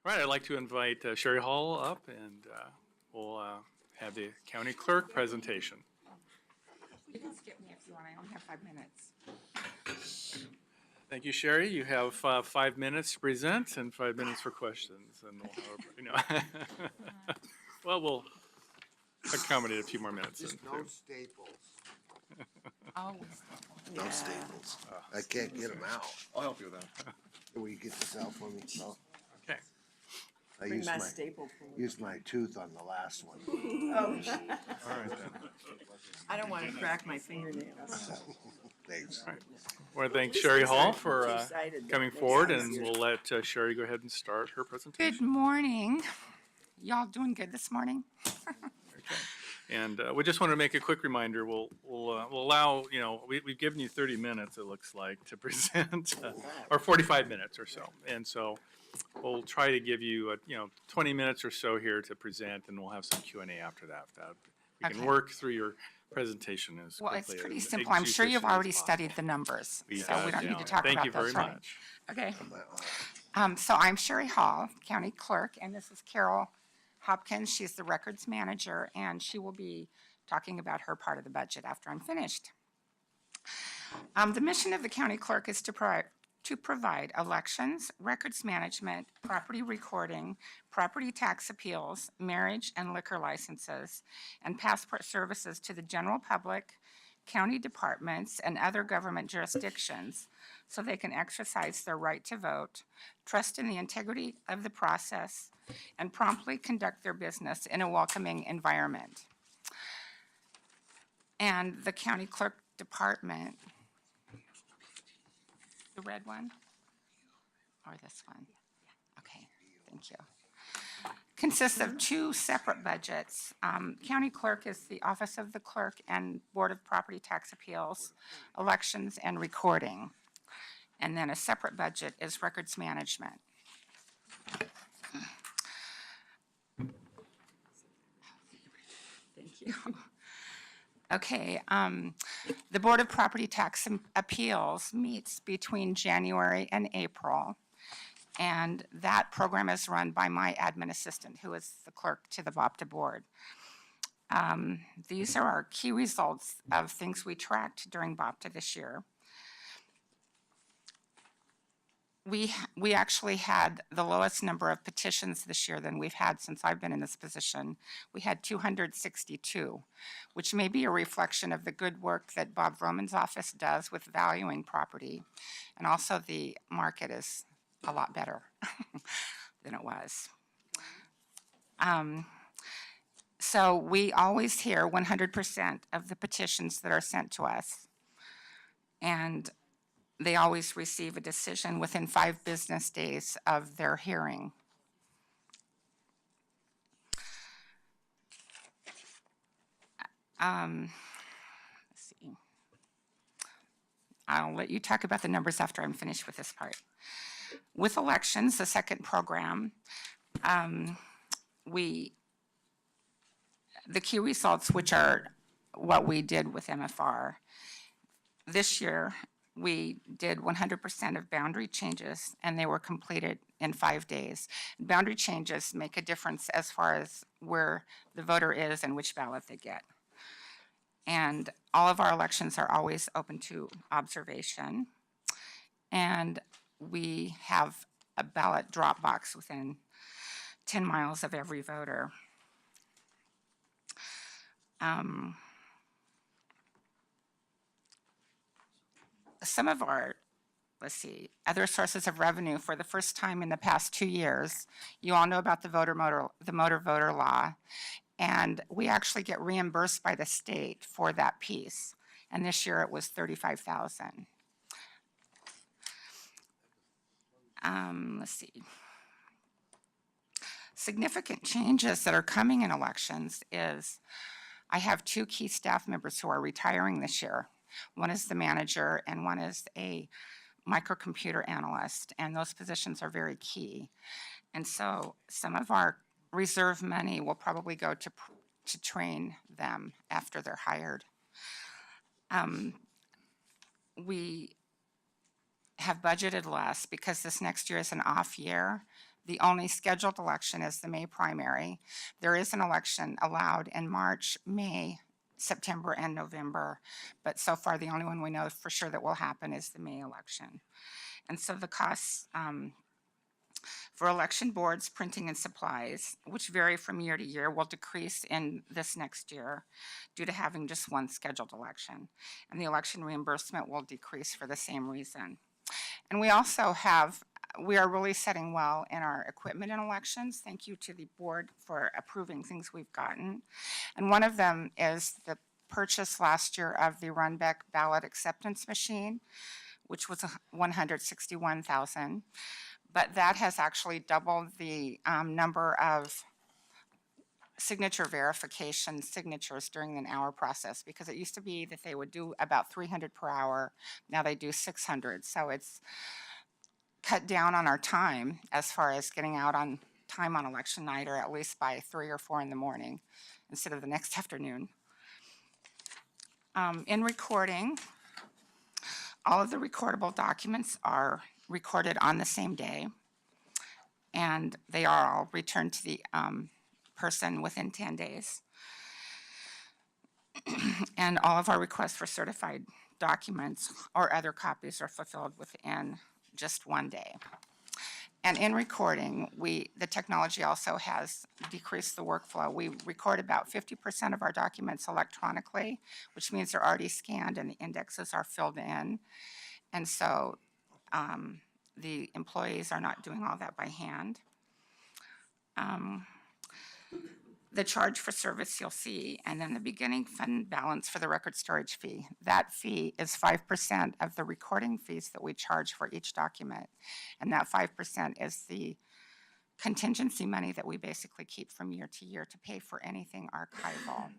All right, I'd like to invite Sherry Hall up, and we'll have the county clerk presentation. You can skip me if you want. I only have 5 minutes. Thank you, Sherry. You have 5 minutes to present and 5 minutes for questions, and we'll have, well, we'll accommodate a few more minutes. Just in, no too. staples. Oh, No staples. I can't get them out. I'll help you with that. Will you get this out for me? No. Okay. I Bring used my my, staple. used my tooth on the last one. Oh, All right, then. I don't want to crack my fingernails. Thanks. I want to thank Sherry Hall for Two-sided, that coming makes forward, it and easier. we'll let Sherry go ahead and start her presentation. good morning. Y'all doing good this morning? And we just want to make a quick reminder, we'll allow, we've given you 30 minutes, it looks like, to present, or 45 minutes or so. And so we'll try to give you, 20 minutes or so here to present, and we'll have some Q&A after that. We can Okay. work through your presentation as Well, quickly. it's pretty and simple. I'm sure you've efficient as already possible. studied the numbers, We so have, we don't need to yeah. talk Thank about you very those, right? much. Okay. So I'm Sherry Hall, County Clerk, and this is Carol Hopkins. She's the Records Manager, and she will be talking about her part of the budget after I'm finished. The mission of the County Clerk is to provide elections, records management, property recording, property tax appeals, marriage and liquor licenses, and passport services to the general public, county departments, and other government jurisdictions so they can exercise their right to vote, trust in the integrity of the process, and promptly conduct their business in a welcoming environment. And the county clerk department, the red one? Or this one? Okay, thank you. Consists of two separate budgets. County clerk is the Office of the Clerk and Board of Property Tax Appeals, elections and recording. And then a separate budget is records management. Thank you. Okay, the Board of Property Tax Appeals meets between January and April. And that program is run by my admin assistant, who is the clerk to the BOPTA board. These are our key results of things we tracked during BOPTA this year. We actually had the lowest number of petitions this year than we've had since I've been in this position. We had 262, which may be a reflection of the good work that Bob Roman's office does with valuing property. And also the market is a lot better than it was. So we always hear 100% of the petitions that are sent to us. And they always receive a decision within 5 business days of their hearing. Let's see. I'll let you talk about the numbers after I'm finished with this part. With elections, the second program, the key results, which are what we did with MFR, this year, we did 100% of boundary changes, and they were completed in 5 days. Boundary changes make a difference as far as where the voter is and which ballot they get. And all of our elections are always open to observation. And we have a ballot drop box within 10 miles of every voter. Some of our, other sources of revenue for the first time in the past 2 years, you all know about the motor voter law, and we actually get reimbursed by the state for that piece. And this year it was $35,000. Let's see. Significant changes that are coming in elections is I have 2 key staff members who are retiring this year. One is the manager and one is a microcomputer analyst, and those positions are very key. And so some of our reserve money will probably go to train them after they're hired. We have budgeted less because this next year is an off year, The only scheduled election is the May primary. There is an election allowed in March, May, September, and November, but so far the only one we know for sure that will happen is the May election. And so the costs for election boards, printing, and supplies, which vary from year to year, will decrease in this next year due to having just one scheduled election. And the election reimbursement will decrease for the same reason. And we also we are really setting well in our equipment in elections. Thank you to the board for approving things we've gotten. And one of them is the purchase last year of the Runbeck ballot acceptance machine, which was $161,000. But that has actually doubled the number of signature verification signatures during an hour process, because it used to be that they would do about 300 per hour. Now they do 600. So it's cut down on our time as far as getting out on time on election night, or at least by 3 or 4 in the morning instead of the next afternoon. In recording, all of the recordable documents are recorded on the same day, and they are all returned to the person within 10 days. And all of our requests for certified documents or other copies are fulfilled within just 1 day. And in recording, the technology also has decreased the workflow. We record about 50% of our documents electronically, which means they're already scanned and the indexes are filled in. And so the employees are not doing all that by hand. The charge for service you'll see, and then the beginning fund balance for the record storage fee. That fee is 5% of the recording fees that we charge for each document. And that 5% is the contingency money that we basically keep from year to year to pay for anything archival.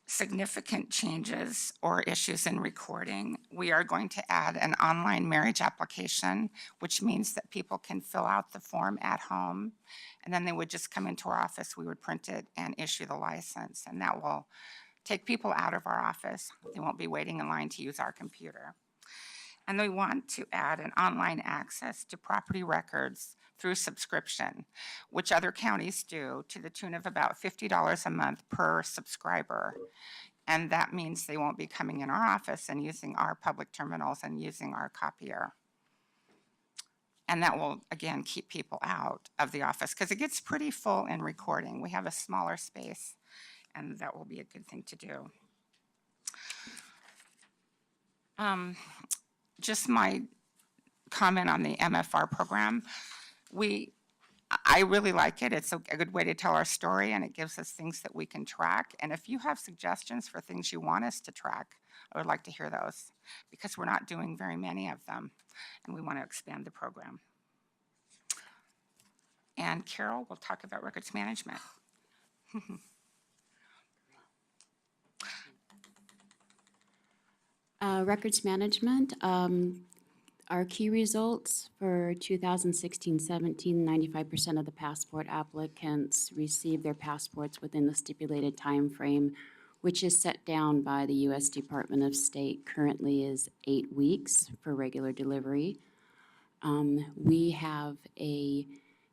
Significant changes or issues in recording. We are going to add an online marriage application, which means that people can fill out the form at home, and then they would just come into our office, we would print it and issue the license, and that will take people out of our office. They won't be waiting in line to use our computer. And we want to add an online access to property records through subscription, which other counties do, to the tune of about $50 a month per subscriber. And that means they won't be coming in our office and using our public terminals and using our copier. And that will, again, keep people out of the office, because it gets pretty full in recording. We have a smaller space, and that will be a good thing to do. Just my comment on the MFR program. I really like it. It's a good way to tell our story, and it gives us things that we can track. And if you have suggestions for things you want us to track, I would like to hear those, because we're not doing very many of them, and we want to expand the program. And Carol will talk about records management. Records management, our key results for 2016-17, 95% of the passport applicants received their passports within the stipulated time frame, which is set down by the U.S. Department of State. Currently is 8 weeks for regular delivery. We have a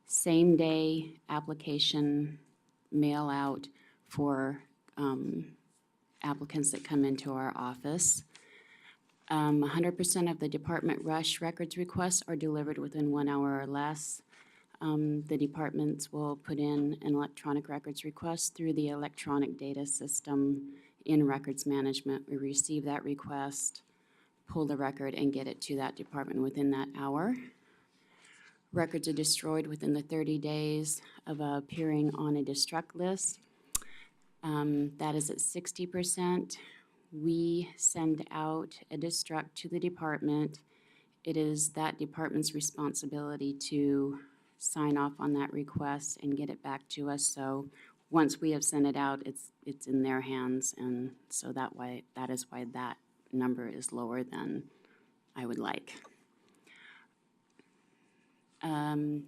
same-day application mail out for applicants that come into our office. 100% of the department rush records requests are delivered within 1 hour or less. The departments will put in an electronic records request through the electronic data system in records management. We receive that request, pull the record, and get it to that department within that hour. Records are destroyed within the 30 days of appearing on a destruct list. That is at 60%. We send out a destruct to the department. It is that department's responsibility to sign off on that request and get it back to us. So once we have sent it out, it's in their hands, and so that is why that number is lower than I would like.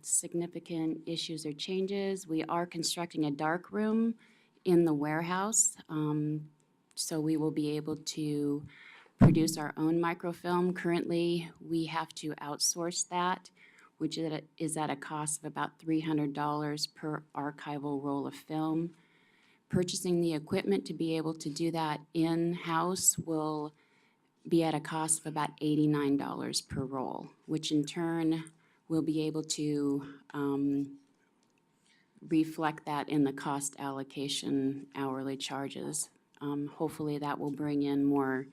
Significant issues or changes. We are constructing a dark room in the warehouse So we will be able to produce our own microfilm. Currently, we have to outsource that, which is at a cost of about $300 per archival roll of film. Purchasing the equipment to be able to do that in-house will be at a cost of about $89 per roll, which in turn will be able to reflect that in the cost allocation hourly charges. Hopefully that will bring in more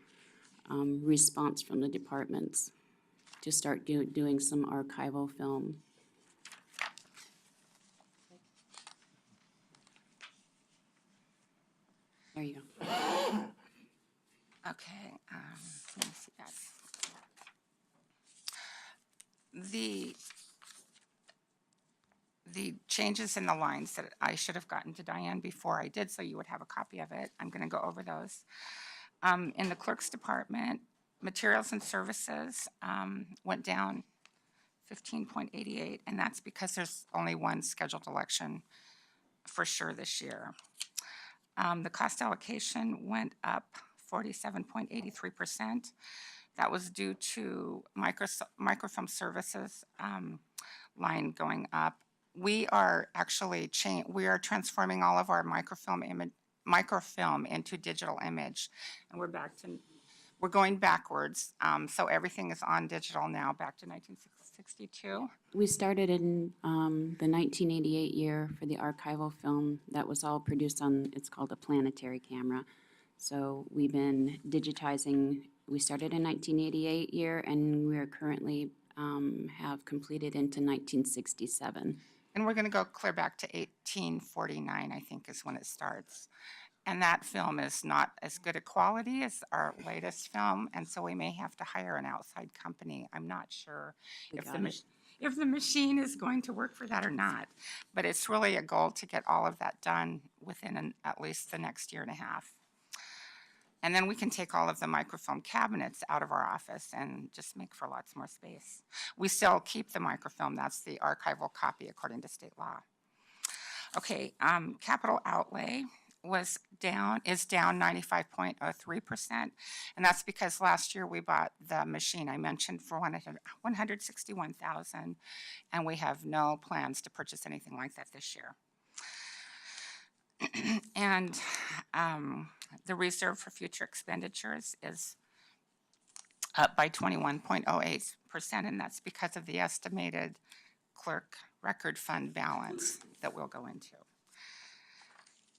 response from the departments to start doing some archival film. There you go. Okay, let me see that. The changes in the lines that I should have gotten to Diane before I did, so you would have a copy of it. I'm going to go over those. In the clerk's department, materials and services went down 15.88, and that's because there's only one scheduled election for sure this year. The cost allocation went up 47.83%. That was due to microfilm services line going up. We are actually transforming all of our microfilm into digital image, and we're going backwards. So everything is on digital now, back to 1962. We started in the 1988 year for the archival film. That was all produced on, it's called a planetary camera. So we've been digitizing. We started in 1988 year, and we are currently have completed into 1967. And we're going to go clear back to 1849, I think, is when it starts. And that film is not as good a quality as our latest film, and so we may have to hire an outside company. I'm not sure if the machine is going to work for that or not. But it's really a goal to get all of that done within at least the next year and a half. And then we can take all of the microfilm cabinets out of our office and just make for lots more space. We still keep the microfilm. That's the archival copy according to state law. Okay, capital outlay is down 95.03%, and that's because last year we bought the machine I mentioned for $161,000, and we have no plans to purchase anything like that this year. And the reserve for future expenditures is up by 21.08%, and that's because of the estimated clerk record fund balance that we'll go into.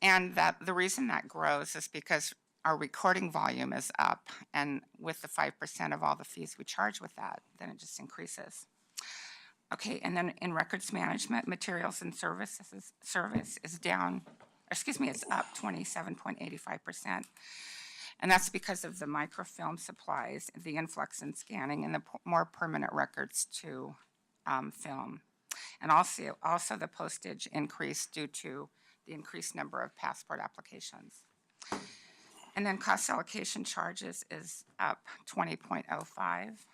And that the reason that grows is because our recording volume is up, and with the 5% of all the fees we charge with that, then it just increases. Okay, and then in records management, materials and service is down, it's up 27.85%. And that's because of the microfilm supplies, the influx in scanning, and the more permanent records to film. And also the postage increase due to the increased number of passport applications. And then cost allocation charges is up 20.05,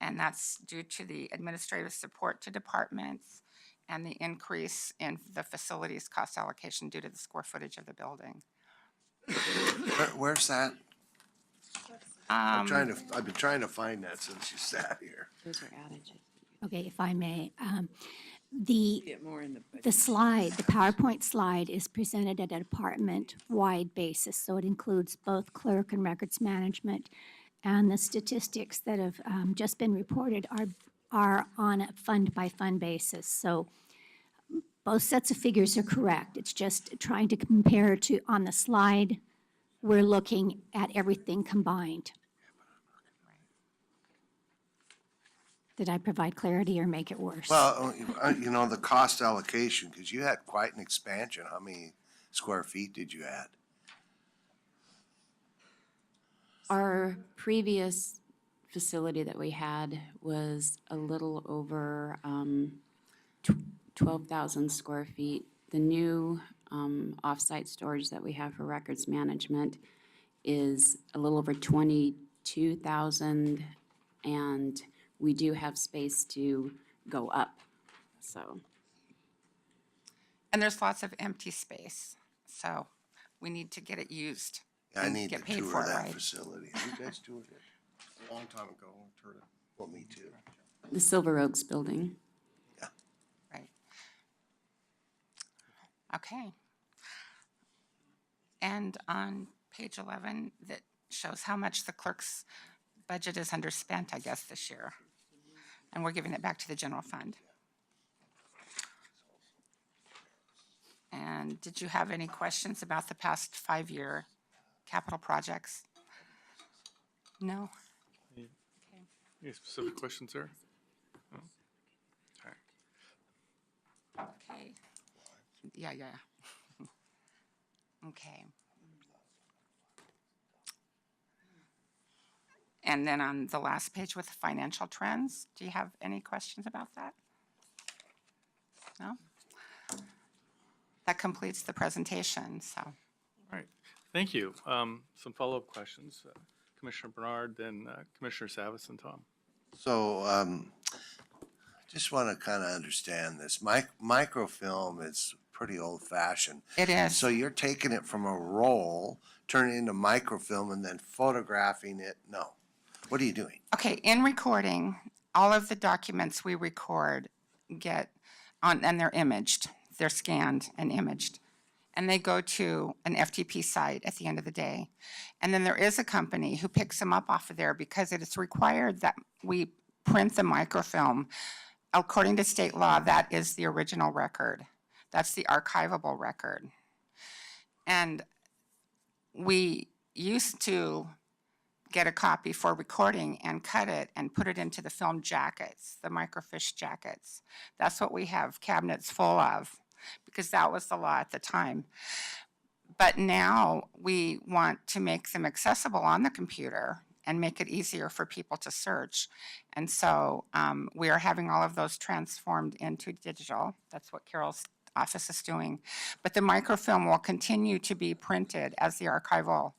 and that's due to the administrative support to departments and the increase in the facilities cost allocation due to the square footage of the building. Where's that? I've been trying to find that since you sat here. Those are added. Okay, if I may, Get more in the budget. the slide, the PowerPoint slide is presented at a department-wide basis, so it includes both clerk and records management. And the statistics that have just been reported are on a fund-by-fund basis. So both sets of figures are correct. It's just trying to compare to, on the slide, we're looking at everything combined. Did I provide clarity or make it worse? Well, the cost allocation, because you had quite an expansion. How many square feet did you add? Our previous facility that we had was a little over 12,000 square feet. The new off-site storage that we have for records management is a little over 22,000, and we do have space to go up, so. And there's lots of empty space, so we need to get it used. I and need to get paid tour for it, that right? facility. Have you guys toured it? A long time ago, toured it. Well, me too. The Silver Oaks building. Right. Okay. And on page 11, that shows how much the clerk's budget is underspent, I guess, this year. And we're giving it back to the general fund. And did you have any questions about the past 5-year capital projects? No? Any specific questions there? No? All right. Okay. Yeah. Okay. And then on the last page with the financial trends, do you have any questions about that? No? That completes the presentation, so. All right, thank you. Some follow-up questions. Commissioner Bernard, then Commissioner Savas and Tom. So, just want to kind of understand this. Microfilm is pretty old fashioned. It is. So you're taking it from a roll, turning it into microfilm and then photographing it? No. What are you doing? Okay, in recording, all of the documents we record get on, and they're imaged. They're scanned and imaged. And they go to an FTP site at the end of the day. And then there is a company who picks them up off of there because it is required that we print the microfilm. According to state law, that is the original record. That's the archivable record. And we used to get a copy for recording and cut it and put it into the film jackets, the microfiche jackets. That's what we have cabinets full of, because that was the law at the time. But now we want to make them accessible on the computer and make it easier for people to search. And so we are having all of those transformed into digital. That's what Carol's office is doing. But the microfilm will continue to be printed as the archival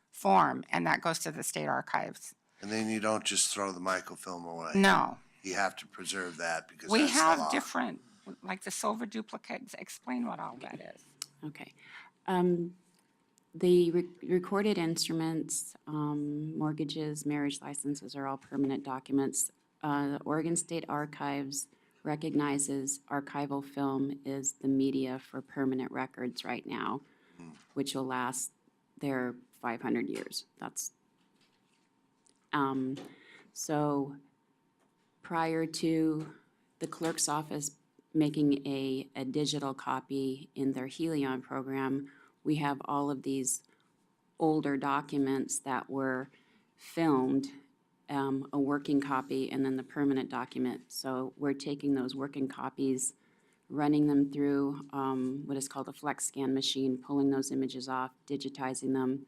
form, and that goes to the state archives. And then you don't just throw the microfilm away. No, You have to preserve that because we that's the have law. different, like the silver duplicates. Explain what all that is. Okay. The recorded instruments, mortgages, marriage licenses are all permanent documents. The Oregon State Archives recognizes archival film is the media for permanent records right now, which will last their 500 years. That's so prior to the clerk's office making a digital copy in their Helion program, we have all of these older documents that were filmed, a working copy and then the permanent document. So we're taking those working copies, running them through what is called a flex scan machine, pulling those images off, digitizing them,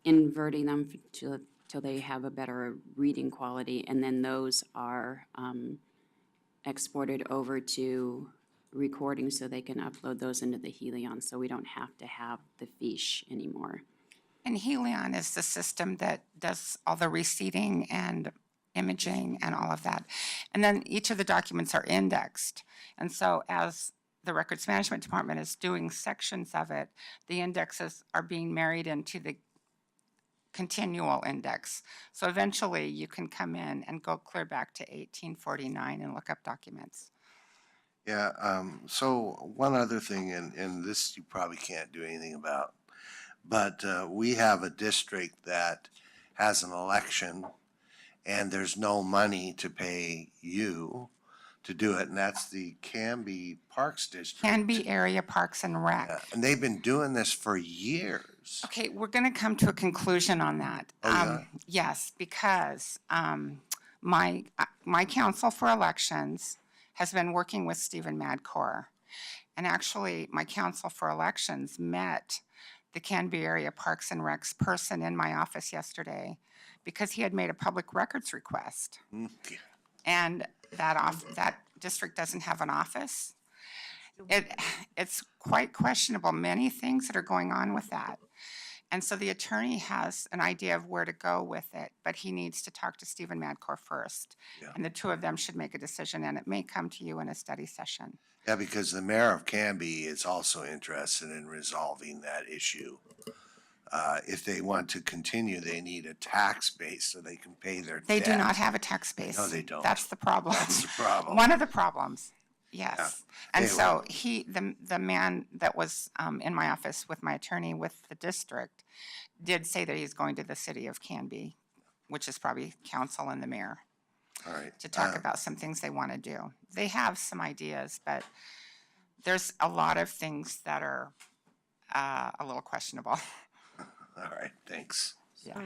inverting them till they have a better reading quality, and then those are exported over to recording so they can upload those into the Helion, so we don't have to have the fiche anymore. And Helion is the system that does all the reseating and imaging and all of that. And then each of the documents are indexed. And so as the Records Management Department is doing sections of it, the indexes are being married into the continual index. So eventually you can come in and go clear back to 1849 and look up documents. Yeah, so one other thing, and this you probably can't do anything about, but we have a district that has an election and there's no money to pay you to do it, and that's the Canby Parks District. Canby Area Parks and Rec. Yeah, and they've been doing this for years. Okay, we're going to come to a conclusion on that. Oh, yeah? Yes, because my counsel for elections has been working with Stephen Madcore. And actually, my counsel for elections met the Canby Area Parks and Recs person in my office yesterday because he had made a public records request. Okay. And that district doesn't have an office. It's quite questionable, many things that are going on with that. And so the attorney has an idea of where to go with it, but he needs to talk to Stephen Madcore first. Yeah. And the two of them should make a decision, and it may come to you in a study session. Yeah, because the mayor of Canby is also interested in resolving that issue. if they want to continue, they need a tax base so they can pay their debt. They do not have a tax base. No, they don't. That's the problem. That's the problem. One of the problems, yes. And Anyway. so the man that was in my office with my attorney with the district did say that he's going to the city of Canby, which is probably council and the mayor, All right. to talk about some things they want to do. They have some ideas, but there's a lot of things that are a little questionable. All right, thanks. Yeah.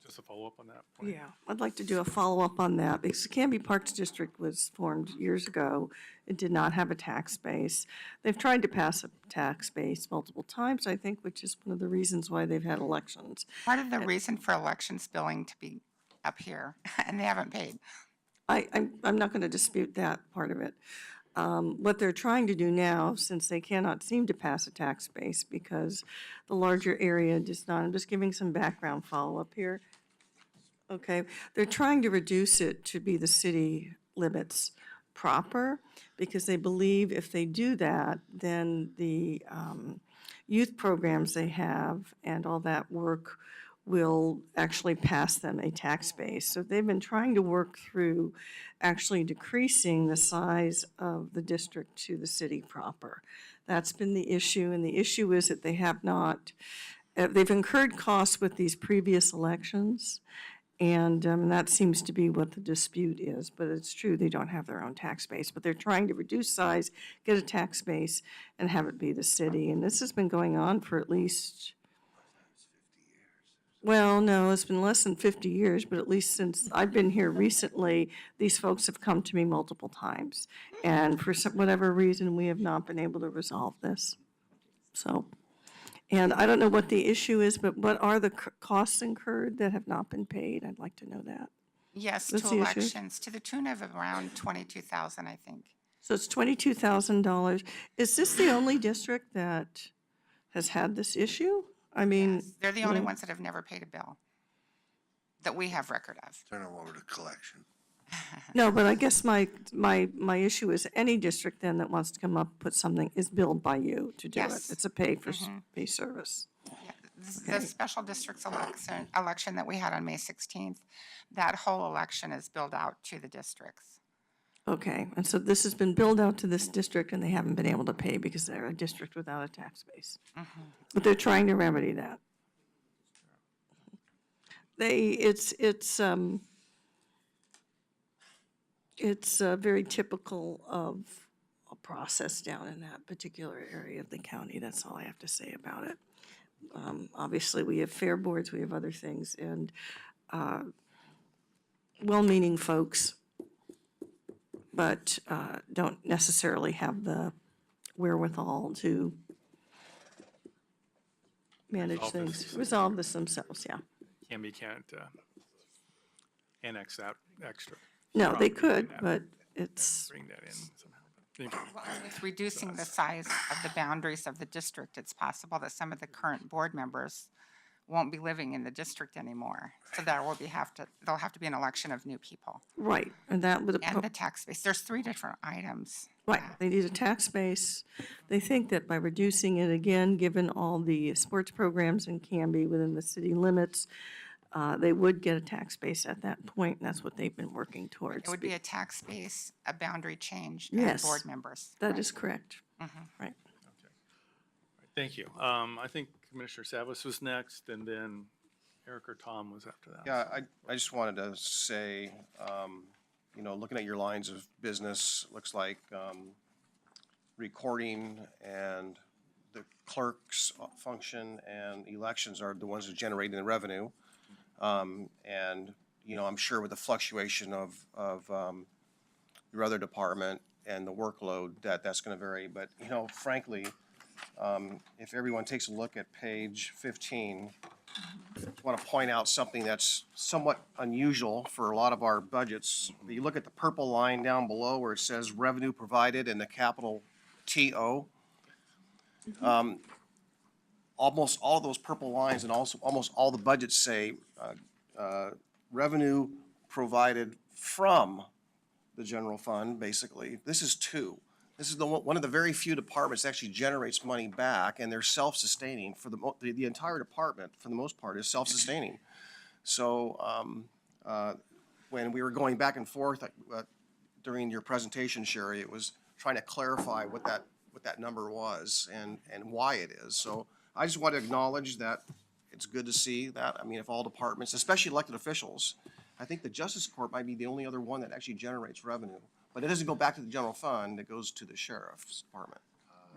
Just a follow-up on that point. Yeah, I'd like to do a follow-up on that, because the Canby Parks District was formed years ago. It did not have a tax base. They've tried to pass a tax base multiple times, I think, which is one of the reasons why they've had elections. Part of the reason for elections billing to be up here, and they haven't paid. I'm not going to dispute that part of it. What they're trying to do now, since they cannot seem to pass a tax base because the larger area does not, I'm just giving some background follow-up here. Okay, they're trying to reduce it to be the city limits proper, because they believe if they do that, then the youth programs they have and all that work will actually pass them a tax base. So they've been trying to work through actually decreasing the size of the district to the city proper. That's been the issue, and the issue is that they have not, they've incurred costs with these previous elections, and that seems to be what the dispute is. But it's true, they don't have their own tax base, but they're trying to reduce size, get a tax base, and have it be the city. And this has been going on for at least, well, no, it's been less than 50 years, but at least since I've been here recently, these folks have come to me multiple times. And for whatever reason, we have not been able to resolve this. So, and I don't know what the issue is, but what are the costs incurred that have not been paid? I'd like to know that. Yes, What's to the issue? elections, to the tune of around 22,000, I think. So it's $22,000. Is this the only district that has had this issue? I mean, They're the only ones that have never paid a bill that we have record of. Turn them over to collection. no, but I guess my issue is any district then that wants to come up, put something, is billed by you to do it. Yes. It's a pay service. Yeah, the special districts election that we had on May 16th, that whole election is billed out to the districts. Okay, and so this has been billed out to this district and they haven't been able to pay because they're a district without a tax base. But they're trying to remedy that. It's very typical of a process down in that particular area of the county. That's all I have to say about it. Obviously, we have fair boards, we have other things, and well-meaning folks, but don't necessarily have the wherewithal to manage things, resolve this themselves, yeah. Can't annex that extra. No, they property could, and have- but it's, Bring that in somehow. Thank you. Well, and with reducing the size of the boundaries of the district, it's possible that some of the current board members won't be living in the district anymore. So there'll have to be an election of new people. right, and that would. And the tax base, there's 3 different items. Right, they need a tax base. They think that by reducing it again, given all the sports programs in Canby within the city limits, they would get a tax base at that point, and that's what they've been working towards. It would be a tax base, a boundary change, and Yes. board members. That is correct. Right. Thank you. I think Commissioner Savas was next, and then Eric or Tom was after that. Yeah, I just wanted to say, looking at your lines of business, looks like recording and the clerk's function and elections are the ones that generate the revenue. I'm sure with the fluctuation of your other department and the workload, that's going to vary. But, frankly, if everyone takes a look at page 15, I want to point out something that's somewhat unusual for a lot of our budgets. You look at the purple line down below where it says revenue provided in the capital TO. Almost all of those purple lines and also almost all the budgets say revenue provided from the general fund, basically. This is 2. This is one of the very few departments that actually generates money back, and they're self-sustaining for the entire department, for the most part, is self-sustaining. So, when we were going back and forth during your presentation, Sherry, it was trying to clarify what that number was and why it is. So I just want to acknowledge that it's good to see that. I mean, if all departments, especially elected officials, I think the Justice Court might be the only other one that actually generates revenue. But it doesn't go back to the general fund, it goes to the sheriff's department.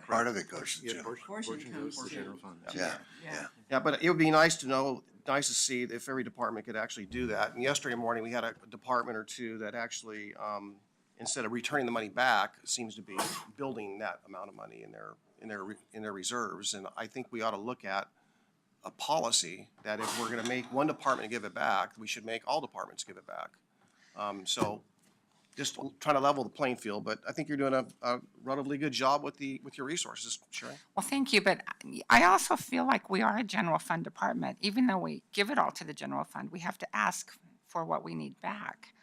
Part of it goes to general. Portion comes to. Yeah, yeah. Yeah, but it would be nice to know, nice to see if every department could actually do that. And yesterday morning, we had a department or two that actually, instead of returning the money back, seems to be building that amount of money in their reserves. And I think we ought to look at a policy that if we're gonna make one department give it back, we should make all departments give it back. So just trying to level the playing field, but I think you're doing a relatively good job with your resources, Sherry. Well, thank you, but I also feel like we are a general fund department. Even though we give it all to the general fund, we have to ask for what we need back.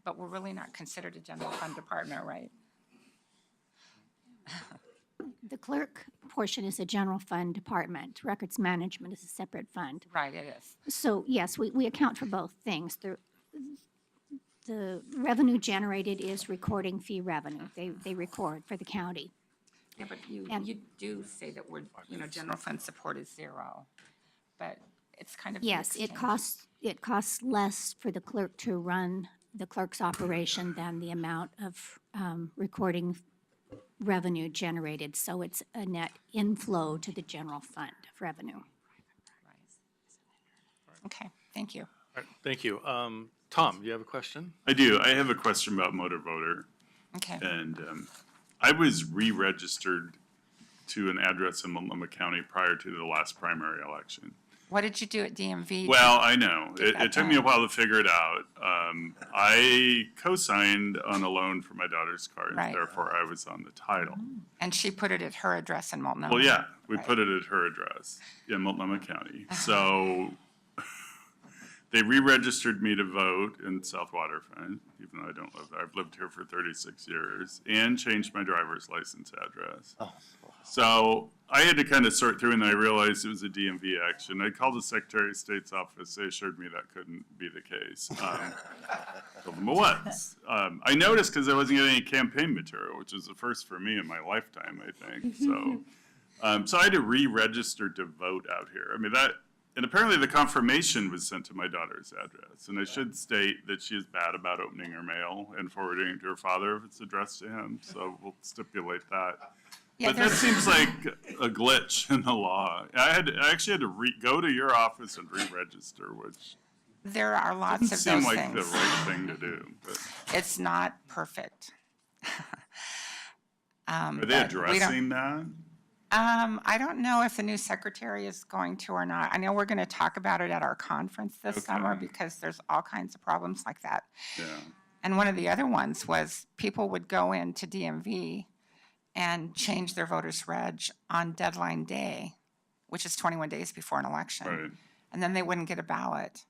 But we're really not considered a general fund department, right? The clerk portion is a general fund department. Records management is a separate fund. Right, it is. So yes, we account for both things. The revenue generated is recording fee revenue. They record for the county. Yeah, but And- you do say that we're, general fund support is zero, but it's kind of. Yes, it costs less for the clerk to run the clerk's operation than the amount of recording revenue generated. So it's a net inflow to the general fund of revenue. Okay, thank you. All right, thank you. Tom, you have a question? I do. I have a question about motor voter. Okay. And I was re-registered to an address in Multnomah County prior to the last primary election. What did you do at DMV? Well, I know. Get that It took me a done. while to figure it out. I co-signed on a loan for my daughter's car, and Right. therefore I was on the title. And she put it at her address in Multnomah. Well, yeah, we Right. put it at her address in Multnomah County. So they re-registered me to vote in South Waterfront, even though I don't live there. I've lived here for 36 years, and changed my driver's license address. So I had to kind of sort through, and I realized it was a DMV action. I called the Secretary of State's office. They assured me that couldn't be the case. Told them it was. I noticed because I wasn't getting any campaign material, which is the first for me in my lifetime, I think. So I had to re-register to vote out here. I mean, and apparently the confirmation was sent to my daughter's address. And I should state that she is bad about opening her mail and forwarding it to her father if it's addressed to him. So we'll stipulate that. Yeah, But that there's- seems like a glitch in the law. I actually had to go to your office and re-register, which There are lots doesn't of seem those like the things. right thing to do. But It's not perfect. are they But we don't- addressing that? I don't know if the new secretary is going to or not. I know we're going to talk about it at our conference this summer Okay. because there's all kinds of problems like that. Yeah. And one of the other ones was people would go into DMV and change their voter's reg on deadline day, which is 21 days before an election. Right. And then they wouldn't get a ballot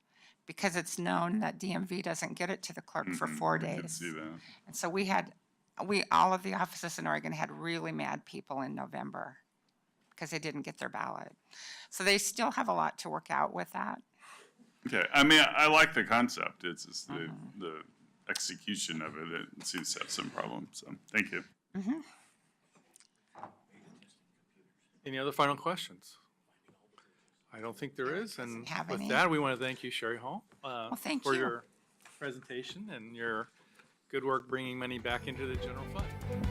because it's known that DMV doesn't get it to the clerk for 4 I can days. see that. And so all of the offices in Oregon had really mad people in November because they didn't get their ballot. So they still have a lot to work out with that. Okay, I mean, I like the concept. It's just the execution of it, it seems to have some problems. So, thank you. Any other final questions? I don't think there is, and have with any. that, we want to thank you, Sherry Hall, thank for you. your presentation and your good work bringing money back into the general fund.